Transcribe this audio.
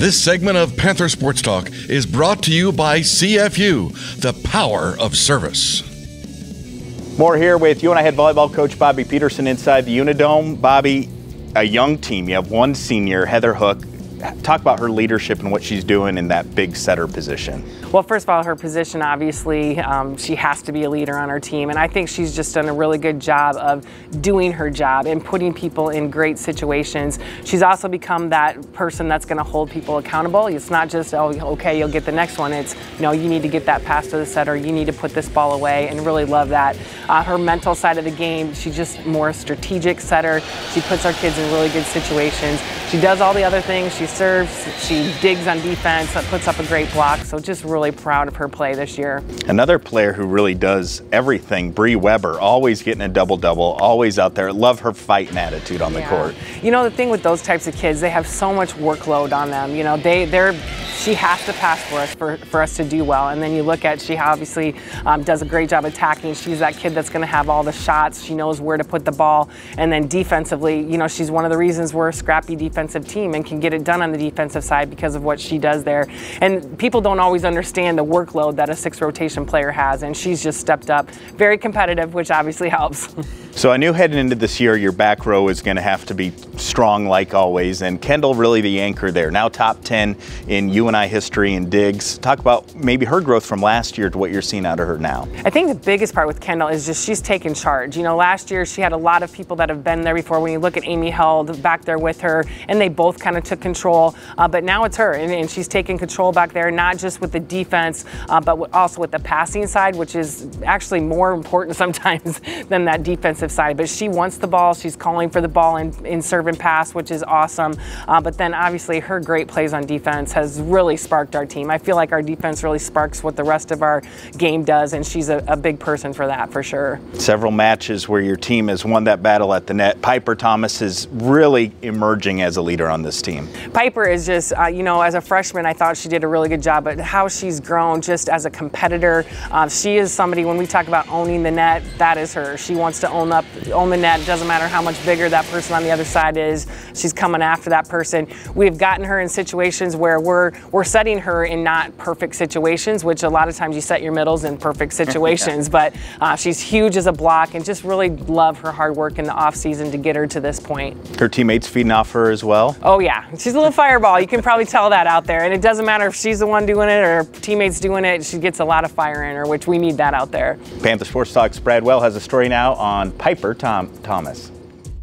This segment of Panther Sports Talk is brought to you by CFU, the power of service. More here with UNI head volleyball coach Bobbi Petersen inside the Unidome. Bobbi, a young team. You have one senior, Heather Hook. Talk about her leadership and what she's doing in that big setter position. Well, first of all, her position, obviously, she has to be a leader on her team. And I think she's just done a really good job of doing her job and putting people in great situations. She's also become that person that's going to hold people accountable. It's not just, oh, okay, you'll get the next one. It's, no, you need to get that pass to the setter. You need to put this ball away, and really love that. Her mental side of the game, she's just more a strategic setter. She puts our kids in really good situations. She does all the other things. She serves, she digs on defense, puts up a great block. So just really proud of her play this year. Another player who really does everything, Bree Weber, always getting a double-double, always out there. Love her fighting attitude on the court. You know, the thing with those types of kids, they have so much workload on them. You know, she has to pass for us for us to do well. And then you look at, she obviously does a great job attacking. She's that kid that's going to have all the shots. She knows where to put the ball. And then defensively, you know, she's one of the reasons we're a scrappy defensive team and can get it done on the defensive side because of what she does there. And people don't always understand the workload that a 6 rotation player has, and she's just stepped up. Very competitive, which obviously helps. So I knew heading into this year your back row is going to have to be strong like always, and Kendall really the anchor there. Now top 10 in UNI history in digs. Talk about maybe her growth from last year to what you're seeing out of her now. I think the biggest part with Kendall is just she's taken charge. You know, last year she had a lot of people that have been there before. When you look at Amy Held back there with her, and they both kind of took control, but now it's her, and she's taking control back there, not just with the defense, but also with the passing side, which is actually more important sometimes than that defensive side. But she wants the ball, she's calling for the ball in serve and pass, which is awesome. But then obviously her great plays on defense has really sparked our team. I feel like our defense really sparks what the rest of our game does, and she's a big person for that, for sure. Several matches where your team has won that battle at the net. Piper Thomas is really emerging as a leader on this team. Piper is just, you know, as a freshman, I thought she did a really good job, but how she's grown just as a competitor. She is somebody, when we talk about owning the net, that is her. She wants to own the net. It doesn't matter how much bigger that person on the other side is. She's coming after that person. We've gotten her in situations where we're setting her in not perfect situations, which a lot of times you set your middles in perfect situations, but she's huge as a block, and just really love her hard work in the off season to get her to this point. Her teammates feeding off her as well? Oh yeah, she's a little fireball. You can probably tell that out there, and it doesn't matter if she's the one doing it or her teammates doing it. She gets a lot of fire in her, which we need that out there. Panther Sports Talk's Brad Well has a story now on Piper Thomas.